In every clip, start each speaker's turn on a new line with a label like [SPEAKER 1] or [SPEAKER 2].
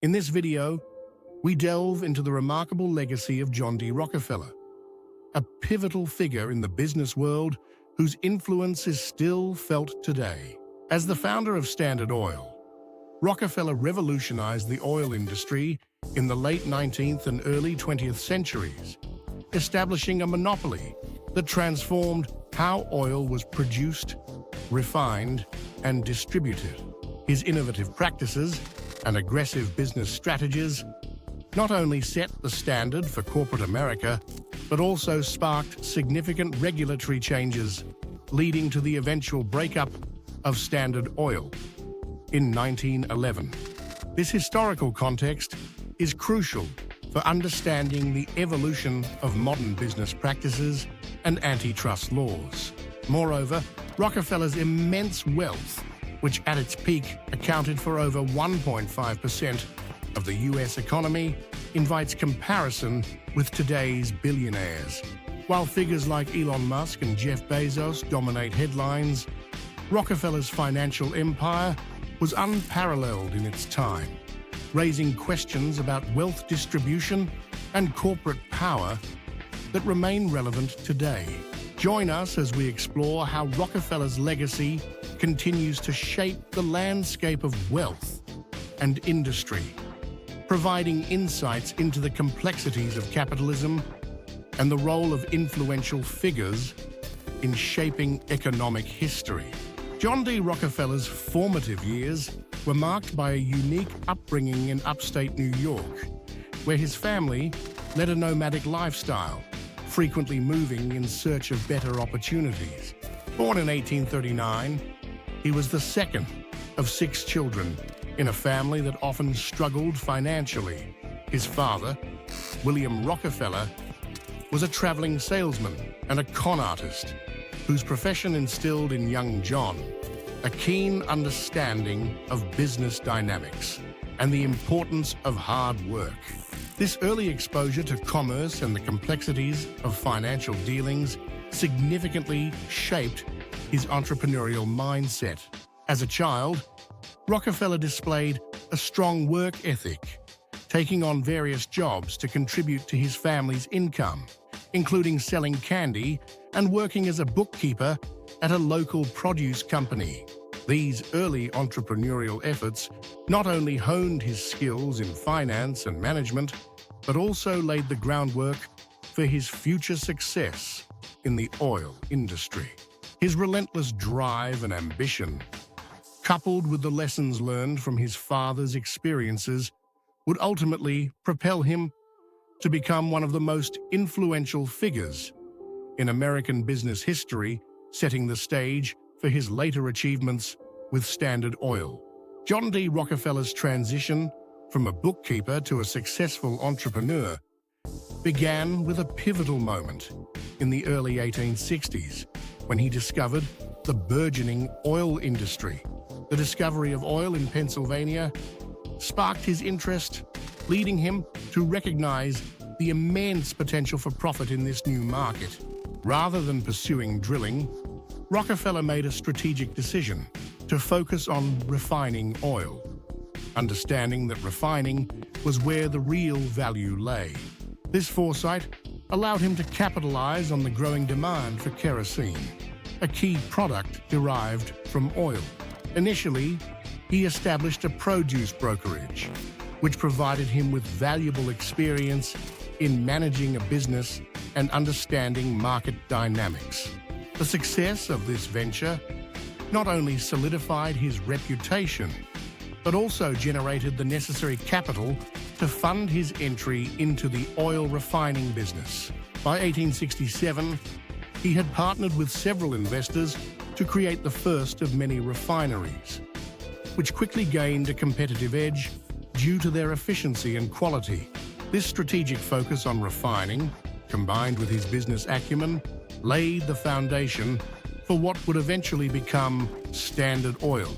[SPEAKER 1] In this video, we delve into the remarkable legacy of John D. Rockefeller, a pivotal figure in the business world whose influence is still felt today. As the founder of Standard Oil, Rockefeller revolutionized the oil industry in the late 19th and early 20th centuries, establishing a monopoly that transformed how oil was produced, refined, and distributed. His innovative practices and aggressive business strategies not only set the standard for corporate America, but also sparked significant regulatory changes, leading to the eventual breakup of Standard Oil in 1911. This historical context is crucial for understanding the evolution of modern business practices and antitrust laws. Moreover, Rockefeller's immense wealth, which at its peak accounted for over 1.5% of the US economy, invites comparison with today's billionaires. While figures like Elon Musk and Jeff Bezos dominate headlines, Rockefeller's financial empire was unparalleled in its time, raising questions about wealth distribution and corporate power that remain relevant today. Join us as we explore how Rockefeller's legacy continues to shape the landscape of wealth and industry, providing insights into the complexities of capitalism and the role of influential figures in shaping economic history. John D. Rockefeller's formative years were marked by a unique upbringing in upstate New York, where his family led a nomadic lifestyle, frequently moving in search of better opportunities. Born in 1839, he was the second of 6 children in a family that often struggled financially. His father, William Rockefeller, was a traveling salesman and a con artist whose profession instilled in young John a keen understanding of business dynamics and the importance of hard work. This early exposure to commerce and the complexities of financial dealings significantly shaped his entrepreneurial mindset. As a child, Rockefeller displayed a strong work ethic, taking on various jobs to contribute to his family's income, including selling candy and working as a bookkeeper at a local produce company. These early entrepreneurial efforts not only honed his skills in finance and management, but also laid the groundwork for his future success in the oil industry. His relentless drive and ambition, coupled with the lessons learned from his father's experiences, would ultimately propel him to become one of the most influential figures in American business history, setting the stage for his later achievements with Standard Oil. John D. Rockefeller's transition from a bookkeeper to a successful entrepreneur began with a pivotal moment in the early 1860s, when he discovered the burgeoning oil industry. The discovery of oil in Pennsylvania sparked his interest, leading him to recognize the immense potential for profit in this new market. Rather than pursuing drilling, Rockefeller made a strategic decision to focus on refining oil, understanding that refining was where the real value lay. This foresight allowed him to capitalize on the growing demand for kerosene, a key product derived from oil. Initially, he established a produce brokerage, which provided him with valuable experience in managing a business and understanding market dynamics. The success of this venture not only solidified his reputation, but also generated the necessary capital to fund his entry into the oil refining business. By 1867, he had partnered with several investors to create the first of many refineries, which quickly gained a competitive edge due to their efficiency and quality. This strategic focus on refining, combined with his business acumen, laid the foundation for what would eventually become Standard Oil,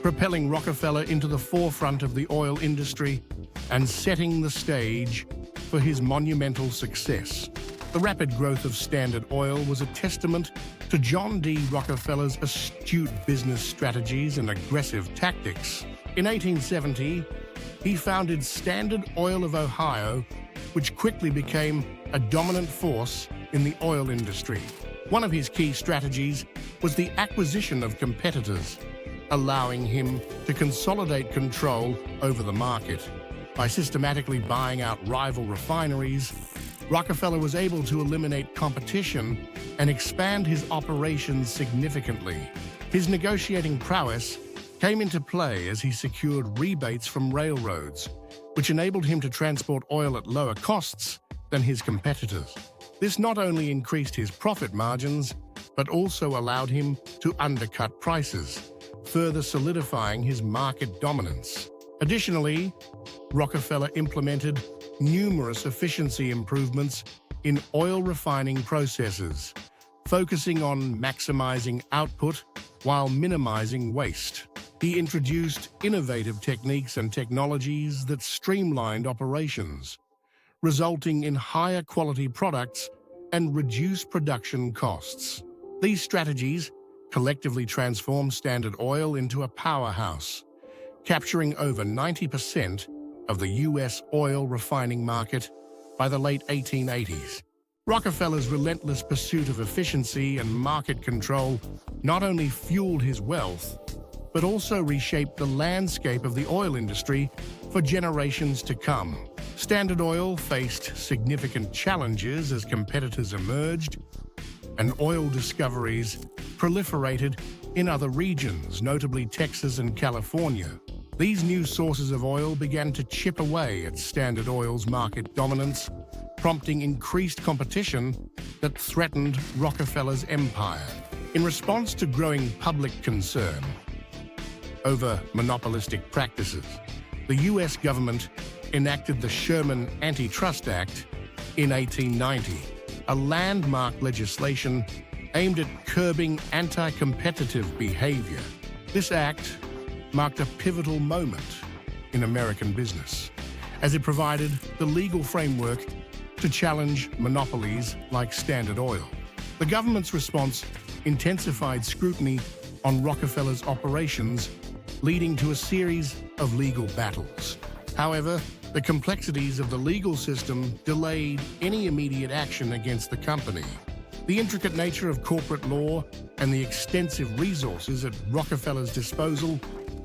[SPEAKER 1] propelling Rockefeller into the forefront of the oil industry and setting the stage for his monumental success. The rapid growth of Standard Oil was a testament to John D. Rockefeller's astute business strategies and aggressive tactics. In 1870, he founded Standard Oil of Ohio, which quickly became a dominant force in the oil industry. One of his key strategies was the acquisition of competitors, allowing him to consolidate control over the market. By systematically buying out rival refineries, Rockefeller was able to eliminate competition and expand his operations significantly. His negotiating prowess came into play as he secured rebates from railroads, which enabled him to transport oil at lower costs than his competitors. This not only increased his profit margins, but also allowed him to undercut prices, further solidifying his market dominance. Additionally, Rockefeller implemented numerous efficiency improvements in oil refining processes, focusing on maximizing output while minimizing waste. He introduced innovative techniques and technologies that streamlined operations, resulting in higher quality products and reduced production costs. These strategies collectively transformed Standard Oil into a powerhouse, capturing over 90% of the U.S. oil refining market by the late 1880s. Rockefeller's relentless pursuit of efficiency and market control not only fueled his wealth, but also reshaped the landscape of the oil industry for generations to come. Standard Oil faced significant challenges as competitors emerged and oil discoveries proliferated in other regions, notably Texas and California. These new sources of oil began to chip away at Standard Oil's market dominance, prompting increased competition that threatened Rockefeller's empire. In response to growing public concern over monopolistic practices, the U.S. government enacted the Sherman Antitrust Act in 1890, a landmark legislation aimed at curbing anti-competitive behavior. This act marked a pivotal moment in American business, as it provided the legal framework to challenge monopolies like Standard Oil. The government's response intensified scrutiny on Rockefeller's operations, leading to a series of legal battles. However, the complexities of the legal system delayed any immediate action against the company. The intricate nature of corporate law and the extensive resources at Rockefeller's disposal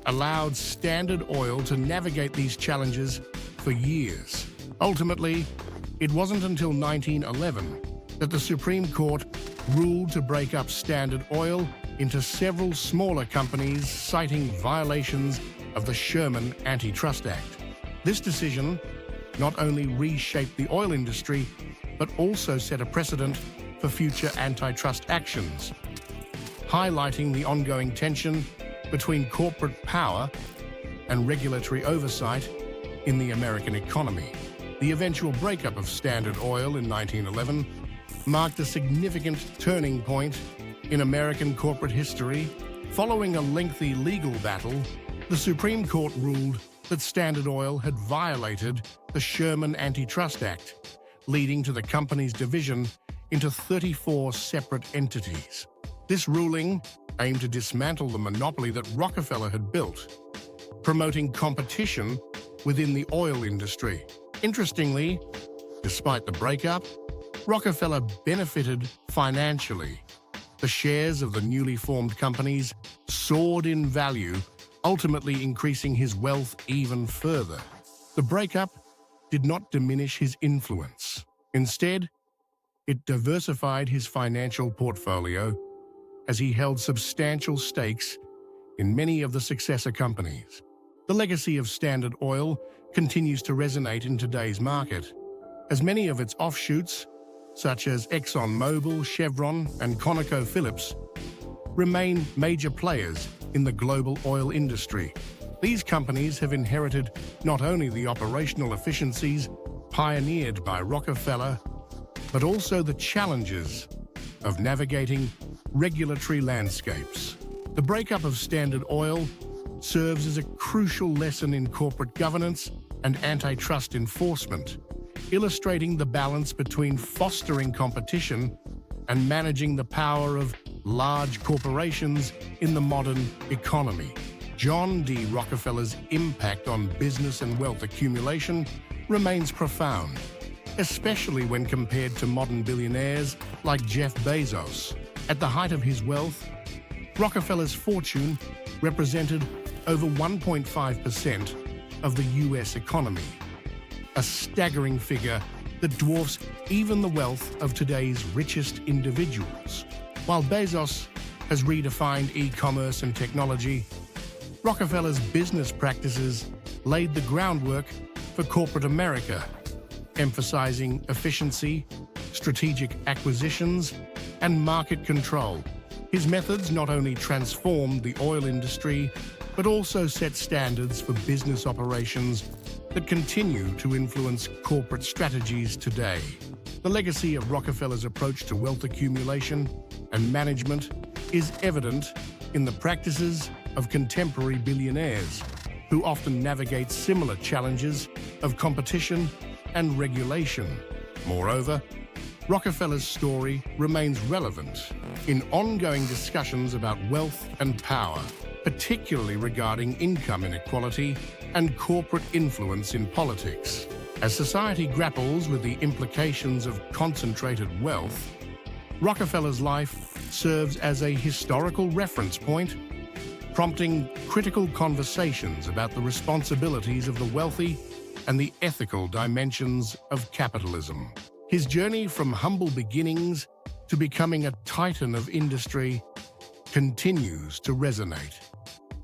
[SPEAKER 1] allowed Standard Oil to navigate these challenges for years. Ultimately, it wasn't until 1911 that the Supreme Court ruled to break up Standard Oil into several smaller companies, citing violations of the Sherman Antitrust Act. This decision not only reshaped the oil industry, but also set a precedent for future antitrust actions, highlighting the ongoing tension between corporate power and regulatory oversight in the American economy. The eventual breakup of Standard Oil in 1911 marked a significant turning point in American corporate history. Following a lengthy legal battle, the Supreme Court ruled that Standard Oil had violated the Sherman Antitrust Act, leading to the company's division into 34 separate entities. This ruling aimed to dismantle the monopoly that Rockefeller had built, promoting competition within the oil industry. Interestingly, despite the breakup, Rockefeller benefited financially. The shares of the newly formed companies soared in value, ultimately increasing his wealth even further. The breakup did not diminish his influence. Instead, it diversified his financial portfolio as he held substantial stakes in many of the successor companies. The legacy of Standard Oil continues to resonate in today's market, as many of its offshoots, such as Mobil, Chevron, and ConocoPhillips, remain major players in the global oil industry. These companies have inherited not only the operational efficiencies pioneered by Rockefeller, but also the challenges of navigating regulatory landscapes. The breakup of Standard Oil serves as a crucial lesson in corporate governance and antitrust enforcement, illustrating the balance between fostering competition and managing the power of large corporations in the modern economy. John D. Rockefeller's impact on business and wealth accumulation remains profound, especially when compared to modern billionaires like Jeff Bezos. At the height of his wealth, Rockefeller's fortune represented over 1.5% of the US economy, a staggering figure that dwarfs even the wealth of today's richest individuals. While Bezos has redefined e-commerce and technology, Rockefeller's business practices laid the groundwork for corporate America, emphasizing efficiency, strategic acquisitions, and market control. His methods not only transformed the oil industry, but also set standards for business operations that continue to influence corporate strategies today. The legacy of Rockefeller's approach to wealth accumulation and management is evident in the practices of contemporary billionaires, who often navigate similar challenges of competition and regulation. Moreover, Rockefeller's story remains relevant in ongoing discussions about wealth and power, particularly regarding income inequality and corporate influence in politics. As society grapples with the implications of concentrated wealth, Rockefeller's life serves as a historical reference point, prompting critical conversations about the responsibilities of the wealthy and the ethical dimensions of capitalism. His journey from humble beginnings to becoming a titan of industry continues to resonate,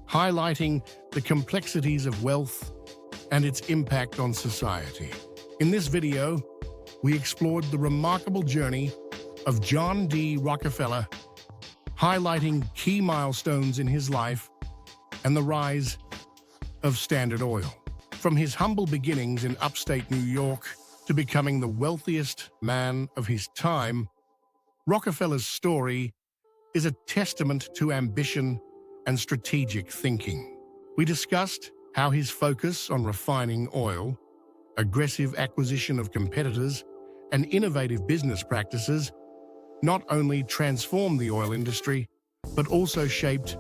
[SPEAKER 1] highlighting the complexities of wealth and its impact on society. In this video, we explored the remarkable journey of John D. Rockefeller, highlighting key milestones in his life and the rise of Standard Oil. From his humble beginnings in upstate New York to becoming the wealthiest man of his time, Rockefeller's story is a testament to ambition and strategic thinking. We discussed how his focus on refining oil, aggressive acquisition of competitors, and innovative business practices not only transformed the oil industry, but also shaped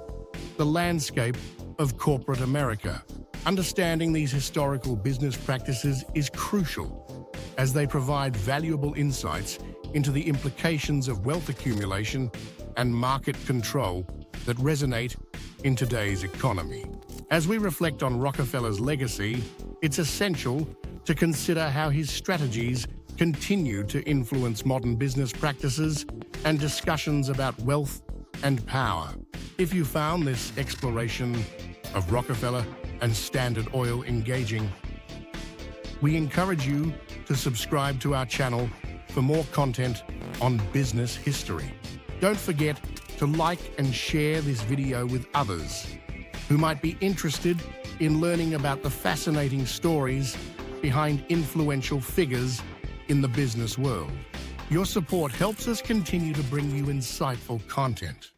[SPEAKER 1] the landscape of corporate America. Understanding these historical business practices is crucial, as they provide valuable insights into the implications of wealth accumulation and market control that resonate in today's economy. As we reflect on Rockefeller's legacy, it's essential to consider how his strategies continue to influence modern business practices and discussions about wealth and power. If you found this exploration of Rockefeller and Standard Oil engaging, we encourage you to subscribe to our channel for more content on business history. Don't forget to like and share this video with others who might be interested in learning about the fascinating stories behind influential figures in the business world. Your support helps us continue to bring you insightful content.